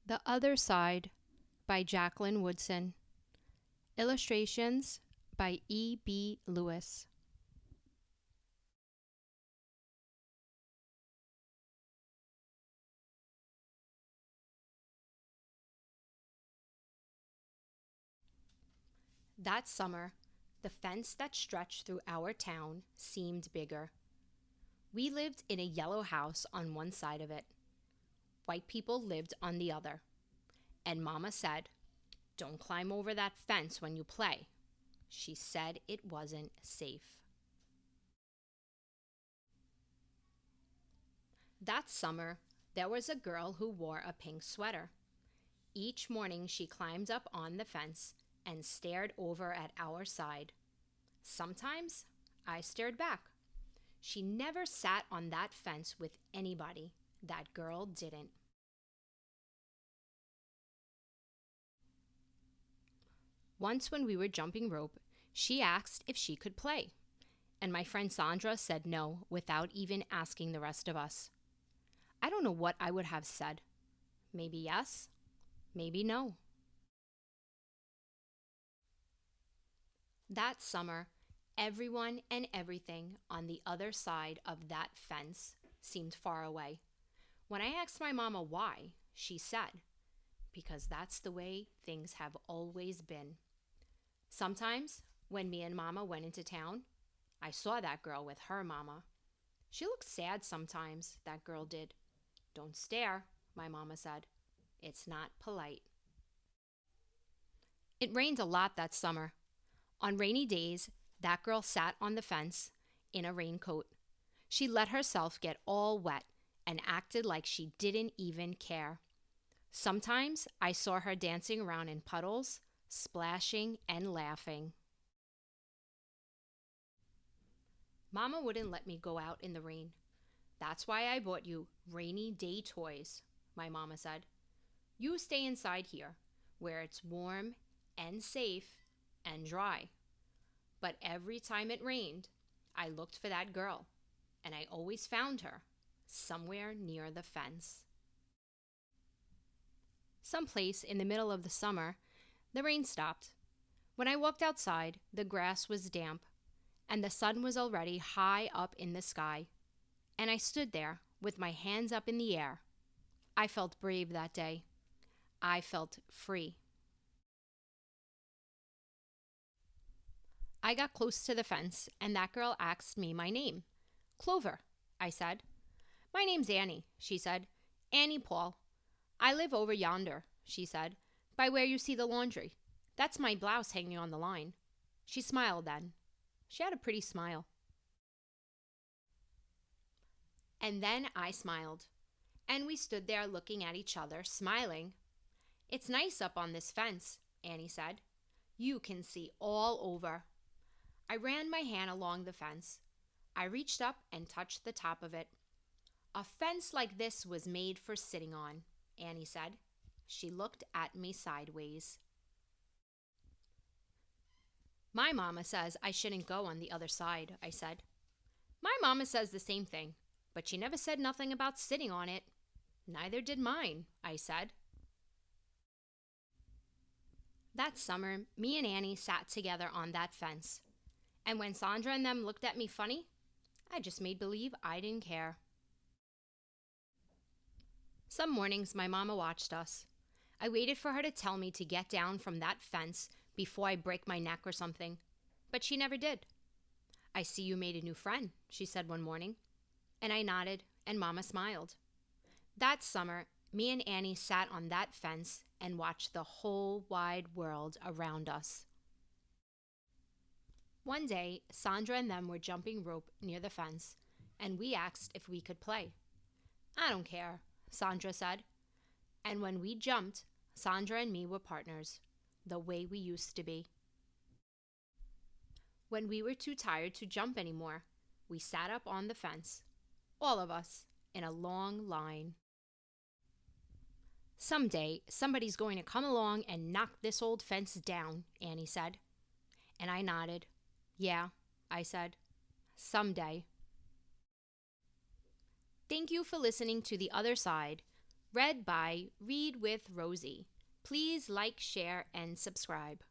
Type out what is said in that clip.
The Other Side by Jaqueline Woodson. Illustrations by E.B. Lewis. That summer, the fence that stretched through our town seemed bigger. We lived in a yellow house on one side of it. White people lived on the other. And Mama said, "Don't climb over that fence when you play." She said it wasn't safe. That summer, there was a girl who wore a pink sweater. Each morning she climbed up on the fence and stared over at our side. Sometimes I stared back. She never sat on that fence with anybody. That girl didn't. Once when we were jumping rope, she asked if she could play. And my friend Sandra said no without even asking the rest of us. I don't know what I would have said. Maybe yes, maybe no. That summer, everyone and everything on the other side of that fence seemed far away. When I asked my mama why, she said, "Because that's the way things have always been." Sometimes, when me and Mama went into town, I saw that girl with her mama. She looked sad sometimes, that girl did. "Don't stare," my mama said. "It's not polite." It rained a lot that summer. On rainy days, that girl sat on the fence in a raincoat. She let herself get all wet and acted like she didn't even care. Sometimes I saw her dancing around in puddles, splashing and laughing. Mama wouldn't let me go out in the rain. "That's why I bought you rainy day toys," my mama said. "You stay inside here, where it's warm and safe and dry." But every time it rained, I looked for that girl, and I always found her somewhere near the fence. Someplace in the middle of the summer, the rain stopped. When I walked outside, the grass was damp, and the sun was already high up in the sky. And I stood there with my hands up in the air. I felt brave that day. I felt free. I got close to the fence, and that girl asked me my name. "Clover," I said. "My name's Annie," she said. "Annie Paul. I live over yonder," she said, "by where you see the laundry. That's my blouse hanging on the line." She smiled then. She had a pretty smile. And then I smiled, and we stood there looking at each other, smiling. "It's nice up on this fence," Annie said. "You can see all over." I ran my hand along the fence. I reached up and touched the top of it. "A fence like this was made for sitting on," Annie said. She looked at me sideways. "My mama says I shouldn't go on the other side," I said. "My mama says the same thing, but she never said nothing about sitting on it." "Neither did mine," I said. That summer, me and Annie sat together on that fence. And when Sandra and them looked at me funny, I just made believe I didn't care. Some mornings, my mama watched us. I waited for her to tell me to get down from that fence before I break my neck or something, but she never did. "I see you made a new friend," she said one morning, and I nodded, and Mama smiled. That summer, me and Annie sat on that fence and watched the whole wide world around us. One day, Sandra and them were jumping rope near the fence, and we asked if we could play. "I don't care," Sandra said. And when we jumped, Sandra and me were partners, the way we used to be. When we were too tired to jump anymore, we sat up on the fence, all of us, in a long line. "Someday, somebody's going to come along and knock this old fence down," Annie said. And I nodded. "Yeah," I said. "Someday." Thank you for listening to The Other Side, Read by Read with Rosie. Please like, share, and subscribe.